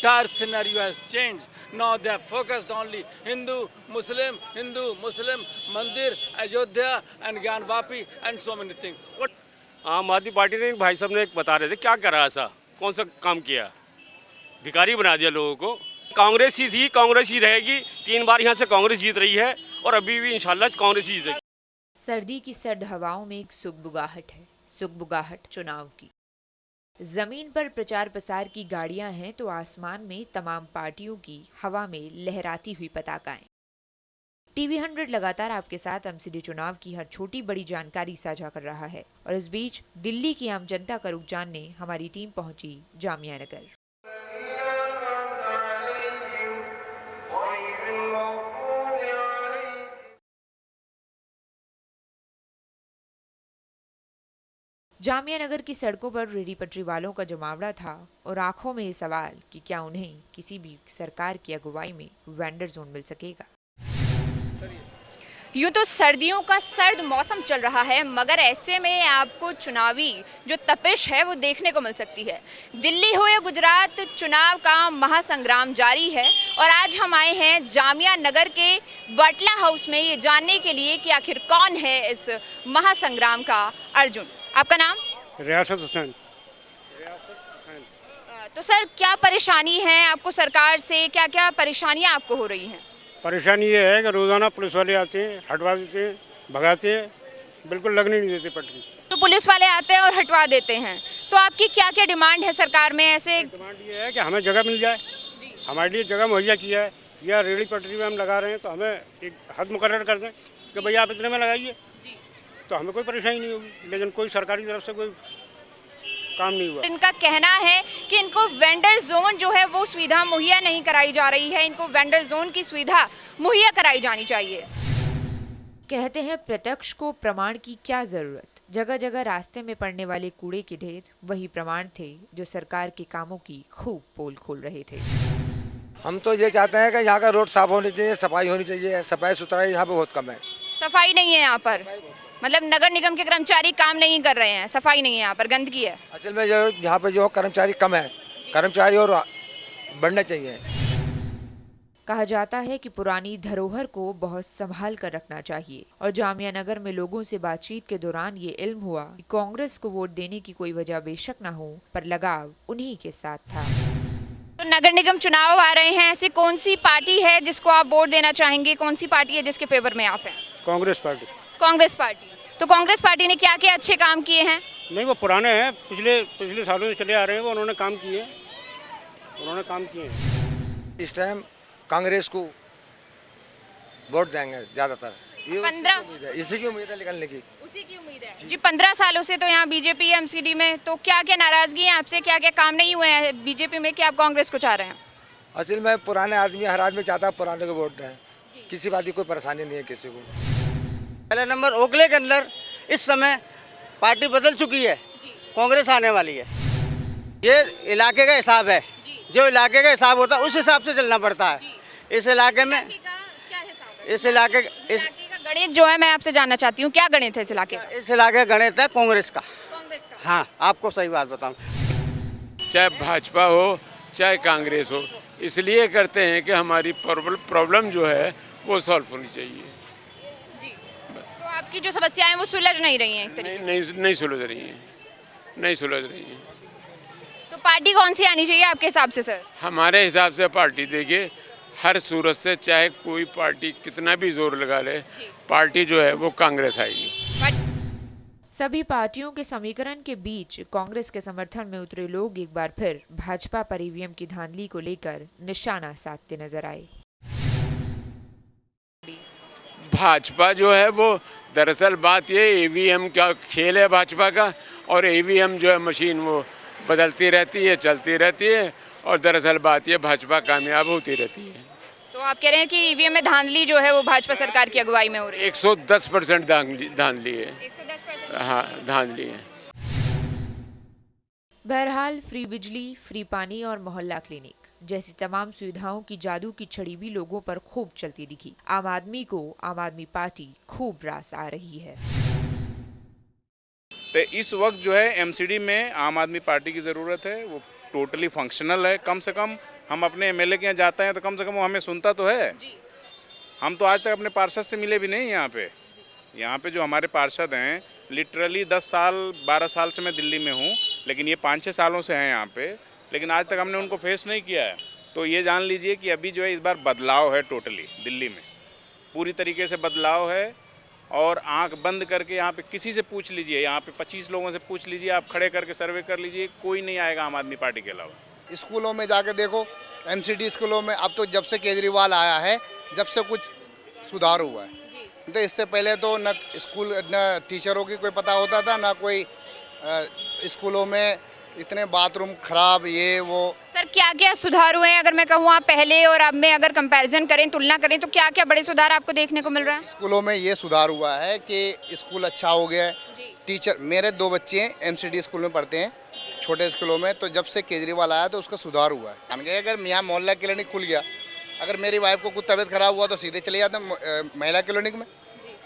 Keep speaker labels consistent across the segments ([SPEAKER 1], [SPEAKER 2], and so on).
[SPEAKER 1] entire scenario has changed. Now they are focused only Hindu, Muslim, Mandir, Ayodhya and Gyan Vapi and so many things. What?
[SPEAKER 2] आम आदमी party ने भाई साहब ने एक बता रहे थे क्या करा ऐसा, कौन सा काम किया, भिखारी बना दिया लोगों को। कांग्रेस ही थी, कांग्रेस ही रहेगी। 3 बार यहाँ से कांग्रेस जीत रही है और अभी भी इंशाल्लाह कांग्रेस जीतेगी।
[SPEAKER 3] सर्दी की सर्द हवाओं में एक सुगबुगाहट है, सुगबुगाहट चुनाव की। जमीन पर प्रचार प्रसार की गाड़ियां हैं तो आसमान में तमाम पार्टियों की हवा में लहराती हुई पताकाएं। टीवी 100 लगातार आपके साथ एमसीडी चुनाव की हर छोटी बड़ी जानकारी साझा कर रहा है और इस बीच दिल्ली की आम जनता का रुख जानने हमारी टीम पहुंची जामिया नगर। जामिया नगर की सड़कों पर रेडी पटरी वालों का जमावड़ा था और आंखों में ये सवाल कि क्या उन्हें किसी भी सरकार की अगुवाई में वेंडर जोन मिल सकेगा।
[SPEAKER 4] यूँ तो सर्दियों का सर्द मौसम चल रहा है, मगर ऐसे में आपको चुनावी जो तपिश है वो देखने को मिल सकती है। दिल्ली हो या गुजरात, चुनाव का महासंग्राम जारी है और आज हम आए हैं जामिया नगर के बटला हाउस में ये जानने के लिए कि आखिर कौन है इस महासंग्राम का अर्जुन। आपका नाम?
[SPEAKER 2] रियासत हुसैन।
[SPEAKER 4] तो सर, क्या परेशानी है आपको सरकार से, क्या क्या परेशानियाँ आपको हो रही हैं?
[SPEAKER 2] परेशानी ये है कि रोज़ाना पुलिस वाले आते हैं, हटवा देते हैं, भगाते हैं, बिल्कुल लगने नहीं देते पटरी।
[SPEAKER 4] तो पुलिस वाले आते हैं और हटवा देते हैं, तो आपकी क्या क्या डिमांड है सरकार में? ऐसे
[SPEAKER 2] डिमांड ये है कि हमें जगह मिल जाए, हमारे लिए जगह मुहैया किया है, या रेडी पटरी में हम लगा रहे हैं तो हमें एक हद मुकर्रर कर दें कि भैया आप इतने में लगाइए, तो हमें कोई परेशानी नहीं होगी। लेकिन कोई सरकारी तरफ से कोई काम नहीं हुआ।
[SPEAKER 4] इनका कहना है कि इनको वेंडर जोन जो है वो सुविधा मुहैया नहीं कराई जा रही है, इनको वेंडर जोन की सुविधा मुहैया कराई जानी चाहिए।
[SPEAKER 3] कहते हैं प्रत्यक्ष को प्रमाण की क्या जरूरत। जगह जगह रास्ते में पड़ने वाले कूड़े के ढेर वही प्रमाण थे जो सरकार के कामों की खूब पोल खोल रहे थे।
[SPEAKER 5] हम तो ये चाहते हैं कि यहाँ का रोड साफ होनी चाहिए, सफाई होनी चाहिए। सफाई सुथराई यहाँ पे बहुत कम है।
[SPEAKER 4] सफाई नहीं है यहाँ पर, मतलब नगर निगम के कर्मचारी काम नहीं कर रहे हैं, सफाई नहीं है यहाँ पर, गंदगी है।
[SPEAKER 5] असल में जो यहाँ पे जो कर्मचारी कम है, कर्मचारी और बढ़ने चाहिए।
[SPEAKER 3] कहा जाता है कि पुरानी धरोहर को बहुत संभाल कर रखना चाहिए और जामिया नगर में लोगों से बातचीत के दौरान ये इल्म हुआ कि कांग्रेस को वोट देने की कोई वजह बेशक न हो, पर लगाव उन्हीं के साथ था।
[SPEAKER 4] तो नगर निगम चुनाव आ रहे हैं, ऐसी कौन सी पार्टी है जिसको आप वोट देना चाहेंगे? कौन सी पार्टी है जिसके फेवर में आप हैं?
[SPEAKER 2] कांग्रेस पार्टी।
[SPEAKER 4] कांग्रेस पार्टी। तो कांग्रेस पार्टी ने क्या क्या अच्छे काम किए हैं?
[SPEAKER 2] नहीं, वो पुराने हैं, पिछले सालों से चले आ रहे हैं, वो उन्होंने काम किए हैं।
[SPEAKER 5] इस टाइम कांग्रेस को वोट देंगे ज्यादातर। ये
[SPEAKER 4] 15
[SPEAKER 5] इसी की उम्मीद है निकलने की।
[SPEAKER 4] उसी की उम्मीद है जी। 15 सालों से तो यहाँ बीजेपी एमसीडी में, तो क्या क्या नाराजगी है आपसे, क्या क्या काम नहीं हुए हैं बीजेपी में कि आप कांग्रेस को चाह रहे हैं?
[SPEAKER 5] असल में पुराने आदमी, हर आदमी चाहता है पुराने को वोट दें। किसी बात की कोई परेशानी नहीं है किसी को।
[SPEAKER 6] पहला नंबर ओखले के अंदर इस समय पार्टी बदल चुकी है, कांग्रेस आने वाली है। ये इलाके का हिसाब है, जो इलाके का हिसाब होता है उस हिसाब से चलना पड़ता है। इस इलाके में इस इलाके
[SPEAKER 4] का गणित जो है, मैं आपसे जानना चाहती हूँ, क्या गणित है इस इलाके का?
[SPEAKER 6] इस इलाके का गणित है कांग्रेस का। हाँ, आपको सही बात बताऊँ,
[SPEAKER 1] चाहे भाजपा हो चाहे कांग्रेस हो, इसलिए करते हैं कि हमारी प्रॉब्लम जो है वो सॉल्व होनी चाहिए।
[SPEAKER 4] तो आपकी जो समस्याएं वो सुलझ नहीं रही हैं एक तरीके से?
[SPEAKER 1] नहीं सुलझ रही हैं।
[SPEAKER 4] तो पार्टी कौन सी आनी चाहिए आपके हिसाब से सर?
[SPEAKER 1] हमारे हिसाब से पार्टी देखिए, हर सूरत से चाहे कोई पार्टी कितना भी जोर लगा ले, पार्टी जो है वो कांग्रेस आएगी।
[SPEAKER 3] सभी पार्टियों के समीकरण के बीच कांग्रेस के समर्थन में उतरे लोग एक बार फिर भाजपा पर ईवीएम की धांधली को लेकर निशाना साधते नजर आए।
[SPEAKER 1] भाजपा जो है वो, दरअसल बात ये ईवीएम का खेल है भाजपा का, और ईवीएम जो है मशीन वो बदलती रहती है, चलती रहती है, और दरअसल बात ये भाजपा कामयाब होती रहती है।
[SPEAKER 4] तो आप कह रहे हैं कि ईवीएम में धांधली जो है वो भाजपा सरकार की अगुवाई में हो रही है?
[SPEAKER 1] 110% धांधली है।
[SPEAKER 4] 110%?
[SPEAKER 1] हाँ, धांधली है।
[SPEAKER 3] बहरहाल फ्री बिजली, फ्री पानी और मोहल्ला क्लिनिक जैसी तमाम सुविधाओं की जादू की छड़ी भी लोगों पर खूब चलती दिखी। आम आदमी को आम आदमी पार्टी खूब रास आ रही है।
[SPEAKER 7] तो इस वक्त जो है एमसीडी में आम आदमी पार्टी की ज़रूरत है, वो टोटली फंक्शनल है। कम से कम हम अपने एमएलए के यहाँ जाते हैं तो कम से कम वो हमें सुनता तो है। हम तो आज तक अपने पार्षद से मिले भी नहीं यहाँ पे। यहाँ पे जो हमारे पार्षद हैं लिटरली 10 साल 12 साल से मैं दिल्ली में हूँ, लेकिन ये 5-6 सालों से हैं यहाँ पे, लेकिन आज तक हमने उनको फेस नहीं किया है। तो ये जान लीजिए कि अभी जो है इस बार बदलाव है, टोटली दिल्ली में पूरी तरीके से बदलाव है। और आंख बंद करके यहाँ पे किसी से पूछ लीजिए, यहाँ पे 25 लोगों से पूछ लीजिए, आप खड़े करके सर्वे कर लीजिए, कोई नहीं आएगा आम आदमी पार्टी के अलावा।
[SPEAKER 8] स्कूलों में जाके देखो, एमसीडी स्कूलों में अब तो जब से केजरीवाल आया है जब से कुछ सुधार हुआ है। तो इससे पहले तो न स्कूल न टीचरों की कोई पता होता था, ना कोई स्कूलों में इतने बाथरूम खराब, ये वो।
[SPEAKER 4] सर क्या क्या सुधार हुए हैं, अगर मैं कहूँ आप पहले और अब में अगर कंपैरिजन करें, तुलना करें, तो क्या क्या बड़े सुधार आपको देखने को मिल रहा है?
[SPEAKER 8] स्कूलों में ये सुधार हुआ है कि स्कूल अच्छा हो गया है। टीचर, मेरे 2 बच्चे हैं एमसीडी स्कूल में पढ़ते हैं, छोटे स्कूलों में, तो जब से केजरीवाल आया तो उसका सुधार हुआ है। अगर यहाँ मोहल्ला क्लिनिक खुल गया, अगर मेरी वाइफ को कुछ तबीयत खराब हुआ तो सीधे चले जाते महिला क्लिनिक में।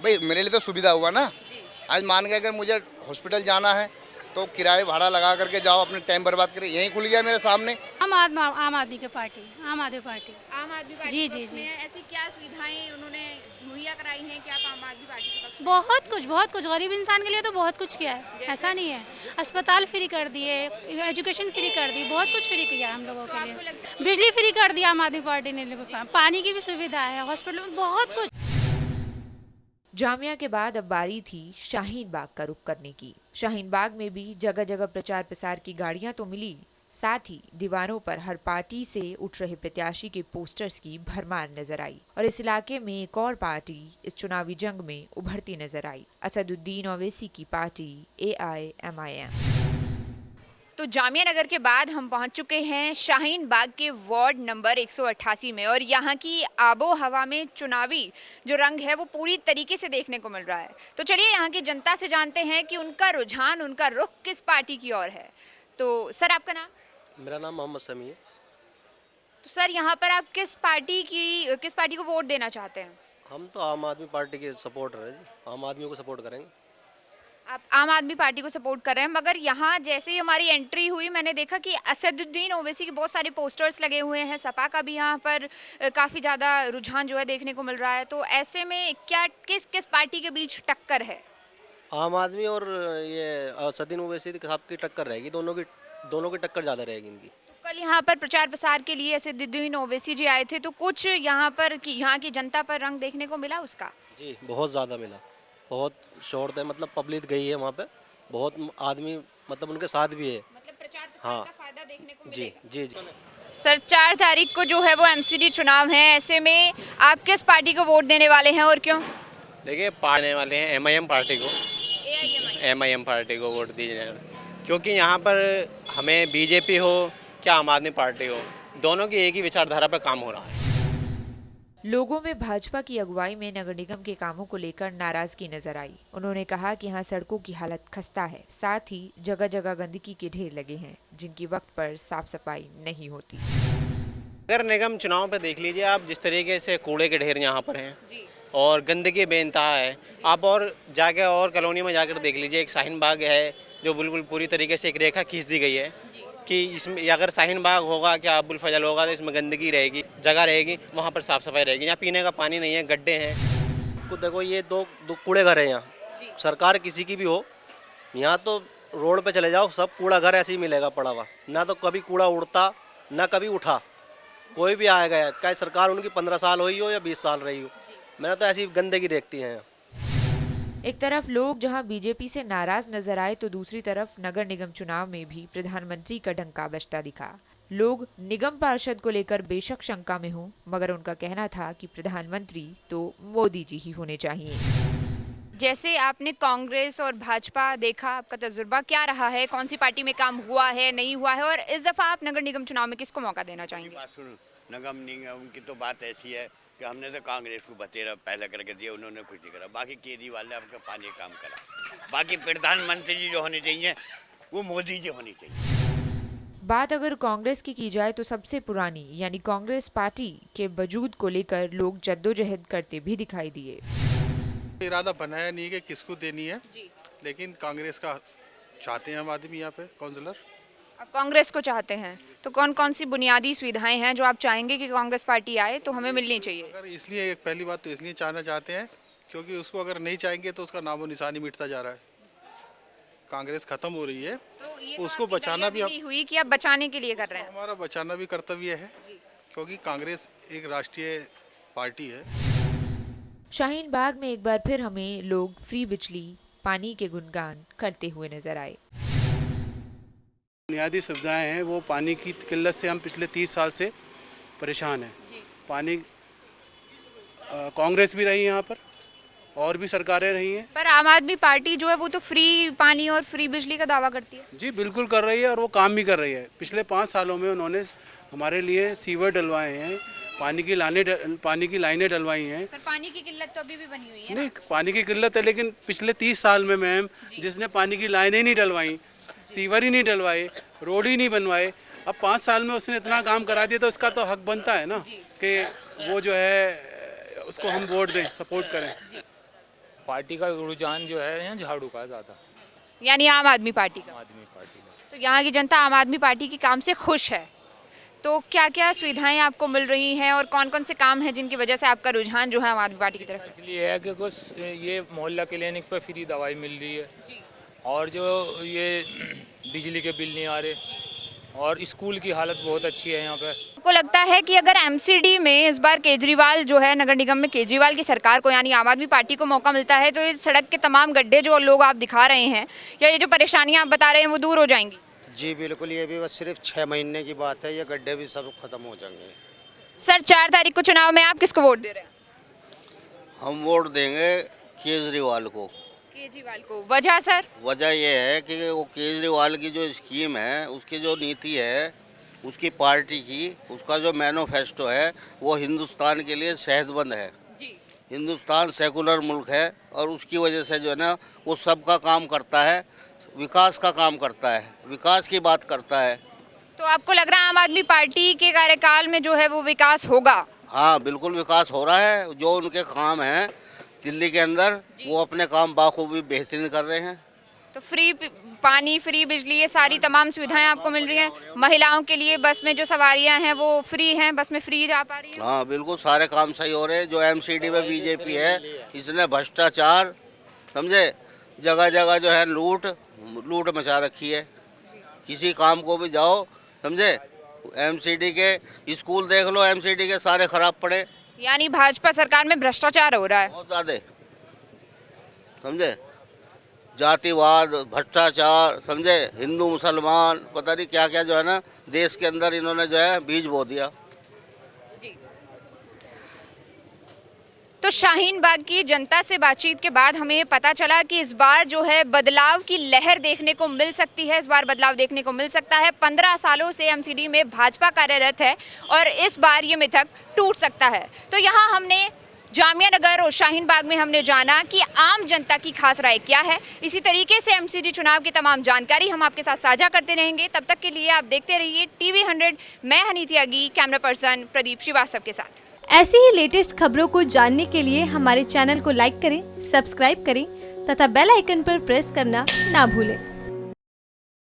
[SPEAKER 8] भाई मेरे लिए तो सुविधा हुआ ना। आज मान के अगर मुझे हॉस्पिटल जाना है तो किराए भाड़ा लगा करके जाओ, अपने टाइम बर्बाद करें, यहीं खुल गया मेरे सामने।
[SPEAKER 9] आम आदमी की पार्टी, आम आदमी पार्टी।
[SPEAKER 4] आम आदमी पार्टी
[SPEAKER 9] जी
[SPEAKER 4] के
[SPEAKER 9] जी
[SPEAKER 4] पक्ष
[SPEAKER 9] जी।
[SPEAKER 4] में ऐसी क्या सुविधाएं उन्होंने मुहैया कराई हैं कि आप आम आदमी पार्टी के पक्ष में?
[SPEAKER 9] बहुत कुछ गरीब इंसान के लिए तो बहुत कुछ किया है, ऐसा नहीं है। अस्पताल फ्री कर दिए, एजुकेशन फ्री कर दी, बहुत कुछ फ्री किया हम लोगों के लिए। बिजली फ्री कर दिया आम आदमी पार्टी ने, पानी की भी सुविधा है, हॉस्पिटल में बहुत कुछ।
[SPEAKER 3] जामिया के बाद अब बारी थी शाहीन बाग का रुख करने की। शाहीन बाग में भी जगह जगह प्रचार प्रसार की गाड़ियां तो मिली, साथ ही दीवारों पर हर पार्टी से उठ रहे प्रत्याशी के पोस्टर्स की भरमार नजर आई। और इस इलाके में एक और पार्टी इस चुनावी जंग में उभरती नजर आई, असदुद्दीन ओवैसी की पार्टी AIMIM।
[SPEAKER 4] तो जामिया नगर के बाद हम पहुंच चुके हैं शाहीन बाग के वार्ड नंबर 188 में, और यहाँ की आबो हवा में चुनावी जो रंग है वो पूरी तरीके से देखने को मिल रहा है। तो चलिए यहाँ की जनता से जानते हैं कि उनका रुझान, उनका रुख किस पार्टी की ओर है। तो सर आपका नाम?
[SPEAKER 10] मेरा नाम मोहम्मद समी है।
[SPEAKER 4] तो सर यहाँ पर आप किस पार्टी को वोट देना चाहते हैं?
[SPEAKER 10] हम तो आम आदमी पार्टी के सपोर्टर हैं जी, आम आदमी को सपोर्ट करेंगे।
[SPEAKER 4] आप आम आदमी पार्टी को सपोर्ट कर रहे हैं, मगर यहाँ जैसे ही हमारी एंट्री हुई मैंने देखा कि असदुद्दीन ओवैसी के बहुत सारे पोस्टर्स लगे हुए हैं, सपा का भी यहाँ पर काफ़ी ज़्यादा रुझान जो है देखने को मिल रहा है। तो ऐसे में क्या किस पार्टी के बीच टक्कर है?
[SPEAKER 10] आम आदमी और ये असदुद्दीन ओवैसी साहब की टक्कर रहेगी, दोनों की टक्कर ज़्यादा रहेगी इनकी।
[SPEAKER 4] तो कल यहाँ पर प्रचार प्रसार के लिए असदुद्दीन ओवैसी जी आए थे, तो कुछ यहाँ की जनता पर रंग देखने को मिला उसका?
[SPEAKER 10] जी बहुत ज़्यादा मिला, बहुत शोर थे, मतलब पब्लिक गई है वहाँ पे, बहुत आदमी मतलब उनके साथ भी है,
[SPEAKER 4] मतलब प्रचार प्रसार का फायदा देखने को मिलेगा।
[SPEAKER 10] जी जी।
[SPEAKER 4] सर 4 तारीख को जो है वो MCD चुनाव है, ऐसे में आप किस पार्टी को वोट देने वाले हैं और क्यों?
[SPEAKER 11] देखिए पाने वाले हैं MIM पार्टी को,
[SPEAKER 4] AIMIM।
[SPEAKER 11] MIM पार्टी को वोट दीजिए, क्योंकि यहाँ पर हमें BJP हो क्या आम आदमी पार्टी हो, दोनों की एक ही विचारधारा पर काम हो रहा है।
[SPEAKER 3] लोगों में भाजपा की अगुवाई में नगर निगम के कामों को लेकर नाराजगी नजर आई। उन्होंने कहा कि यहाँ सड़कों की हालत खस्ता है, साथ ही जगह जगह गंदगी के ढेर लगे हैं जिनकी वक्त पर साफ सफाई नहीं होती।
[SPEAKER 11] नगर निगम चुनाव पे देख लीजिए आप, जिस तरीके से कूड़े के ढेर यहाँ पर हैं और गंदगी बेइंतहा है। आप और जाके और कॉलोनी में जाकर देख लीजिए, एक शाहीन बाग है जो बिल्कुल पूरी तरीके से एक रेखा खींच दी गई है कि इसमें अगर शाहीन बाग होगा क्या अब्बुल फजल होगा तो इसमें गंदगी रहेगी, जगह रहेगी, वहाँ पर साफ़ सफाई रहेगी। यहाँ पीने का पानी नहीं है, गड्ढे हैं।
[SPEAKER 10] कुछ देखो ये दो कूड़े घर हैं यहाँ, सरकार किसी की भी हो, यहाँ तो रोड पे चले जाओ सब कूड़ा घर ऐसे ही मिलेगा पड़ा हुआ, ना तो कभी कूड़ा उड़ता ना कभी उठा, कोई भी आया गया, चाहे सरकार उनकी 15 साल हुई हो या 20 साल रही हो, मैंने तो ऐसी गंदगी देखती हैं।
[SPEAKER 3] एक तरफ लोग जहां बीजेपी से नाराज नजर आए तो दूसरी तरफ नगर निगम चुनाव में भी प्रधानमंत्री का डंका बजता दिखा। लोग निगम पार्षद को लेकर बेशक शंका में हों, मगर उनका कहना था कि प्रधानमंत्री तो मोदी जी ही होने चाहिए।
[SPEAKER 4] जैसे आपने कांग्रेस और भाजपा देखा, आपका तजुर्बा क्या रहा है? कौन सी पार्टी में काम हुआ है, नहीं हुआ है, और इस दफा आप नगर निगम चुनाव में किसको मौका देना चाहेंगे?
[SPEAKER 12] नगम निगम की तो बात ऐसी है कि हमने तो कांग्रेस को बतेरा पहले करके दिया, उन्होंने कुछ नहीं करा। बाकी केजरीवाल ने आपके पानी काम करा। बाकी प्रधानमंत्री जी जो होने चाहिए वो मोदी जी होनी चाहिए।
[SPEAKER 3] बात अगर कांग्रेस की जाए तो सबसे पुरानी यानी कांग्रेस पार्टी के वजूद को लेकर लोग जद्दोजहद करते भी दिखाई दिए।
[SPEAKER 13] इरादा बनाया नहीं कि किसको देनी है, लेकिन कांग्रेस का चाहते हैं हम आदमी यहाँ पे काउंसलर।
[SPEAKER 4] अब कांग्रेस को चाहते हैं तो कौन कौन सी बुनियादी सुविधाएं हैं जो आप चाहेंगे कि कांग्रेस पार्टी आए तो हमें मिलनी चाहिए?
[SPEAKER 13] अगर इसलिए एक पहली बात तो इसलिए चाहना चाहते हैं क्योंकि उसको अगर नहीं चाहेंगे तो उसका नामो निशान ही मिटता जा रहा है। कांग्रेस खत्म हो रही है
[SPEAKER 4] तो ये
[SPEAKER 13] उसको बचाना भी
[SPEAKER 4] हुई कि आप बचाने के लिए कर रहे हैं?
[SPEAKER 13] हमारा बचाना भी कर्तव्य है क्योंकि कांग्रेस एक राष्ट्रीय पार्टी है।
[SPEAKER 3] शाहीन बाग में एक बार फिर हमें लोग फ्री बिजली, पानी के गुणगान करते हुए नजर आए।
[SPEAKER 13] बुनियादी सुविधाएं हैं, वो पानी की किल्लत से हम पिछले 30 साल से परेशान हैं। पानी कांग्रेस भी रही यहाँ पर और भी सरकारें रही हैं,
[SPEAKER 4] पर आम आदमी पार्टी जो है वो तो फ्री पानी और फ्री बिजली का दावा करती है।
[SPEAKER 13] जी बिल्कुल कर रही है और वो काम भी कर रही है। पिछले 5 सालों में उन्होंने हमारे लिए सीवर डलवाए हैं, पानी की लाइनें डलवाई हैं।
[SPEAKER 4] पर पानी की किल्लत तो अभी भी बनी हुई है।
[SPEAKER 13] नहीं, पानी की किल्लत है, लेकिन पिछले 30 साल में मैम जिसने पानी की लाइनें नहीं डलवाई, सीवर ही नहीं डलवाए, रोड ही नहीं बनवाए, अब 5 साल में उसने इतना काम करा दिया तो उसका तो हक बनता है ना कि वो जो है उसको हम वोट दें, सपोर्ट करें।
[SPEAKER 14] पार्टी का रुझान जो है यहाँ झाड़ू का ज़्यादा,
[SPEAKER 4] यानी आम आदमी पार्टी का। तो यहाँ की जनता आम आदमी पार्टी के काम से खुश है। तो क्या क्या सुविधाएं आपको मिल रही हैं और कौन कौन से काम हैं जिनकी वजह से आपका रुझान जो है आम आदमी पार्टी की तरफ?
[SPEAKER 14] इसलिए है कि कुछ ये मोहल्ला क्लिनिक पर फ्री दवाई मिल रही है और जो ये बिजली के बिल नहीं आ रहे और स्कूल की हालत बहुत अच्छी है यहाँ पर।
[SPEAKER 4] आपको लगता है कि अगर एमसीडी में इस बार केजरीवाल जो है, नगर निगम में केजरीवाल की सरकार को यानी आम आदमी पार्टी को मौका मिलता है तो इस सड़क के तमाम गड्ढे जो लोग आप दिखा रहे हैं या ये जो परेशानियां आप बता रहे हैं वो दूर हो जाएंगी?
[SPEAKER 15] जी बिल्कुल, ये भी बस सिर्फ 6 महीने की बात है, ये गड्ढे भी सब खत्म हो जाएंगे।
[SPEAKER 4] सर 4 तारीख को चुनाव में आप किसको वोट दे रहे हैं?
[SPEAKER 16] हम वोट देंगे केजरीवाल को।
[SPEAKER 4] केजरीवाल को, वजह सर?
[SPEAKER 16] वजह यह है कि वो केजरीवाल की जो स्कीम है, उसकी जो नीति है, उसकी पार्टी की, उसका जो मैनिफेस्टो है वो हिंदुस्तान के लिए सेहतमंद है। हिंदुस्तान सेकुलर मुल्क है और उसकी वजह से जो है ना वो सबका काम करता है, विकास का काम करता है, विकास की बात करता है।
[SPEAKER 4] तो आपको लग रहा है आम आदमी पार्टी के कार्यकाल में जो है वो विकास होगा?
[SPEAKER 16] हाँ बिल्कुल विकास हो रहा है। जो उनके काम हैं दिल्ली के अंदर वो अपने काम बाखूबी बेहतरीन कर रहे हैं।
[SPEAKER 4] तो फ्री पानी, फ्री बिजली, ये सारी तमाम सुविधाएं आपको मिल रही हैं। महिलाओं के लिए बस में जो सवारियां हैं वो फ्री हैं, बस में फ्री जा पा रही है।
[SPEAKER 16] हाँ बिल्कुल सारे काम सही हो रहे हैं। जो एमसीडी में बीजेपी है इसने भ्रष्टाचार समझे, जगह जगह जो है लूट मचा रखी है। किसी काम को भी जाओ समझे, एमसीडी के स्कूल देख लो, एमसीडी के सारे खराब पड़े।
[SPEAKER 4] यानी भाजपा सरकार में भ्रष्टाचार हो रहा है
[SPEAKER 16] बहुत ज़्यादा समझे, जातिवाद, भ्रष्टाचार समझे, हिंदू मुसलमान पता नहीं क्या क्या जो है ना देश के अंदर इन्होंने जो है बीज बो दिया।
[SPEAKER 4] तो शाहीन बाग की जनता से बातचीत के बाद हमें पता चला कि इस बार जो है बदलाव की लहर देखने को मिल सकती है। इस बार बदलाव देखने को मिल सकता है। 15 सालों से एमसीडी में भाजपा कार्यरत है और इस बार ये मिथक टूट सकता है। तो यहाँ हमने जामिया नगर और शाहीन बाग में हमने जाना कि आम जनता की खास राय क्या है। इसी तरीके से एमसीडी चुनाव की तमाम जानकारी हम आपके साथ साझा करते रहेंगे। तब तक के लिए आप देखते रहिए TV 100। मैं हनी त्यागी, कैमरा पर्सन प्रदीप श्रीवास्तव के साथ।
[SPEAKER 17] ऐसी ही लेटेस्ट खबरों को जानने के लिए हमारे चैनल को लाइक करें, सब्सक्राइब करें तथा बेल आइकन पर प्रेस करना ना भूलें।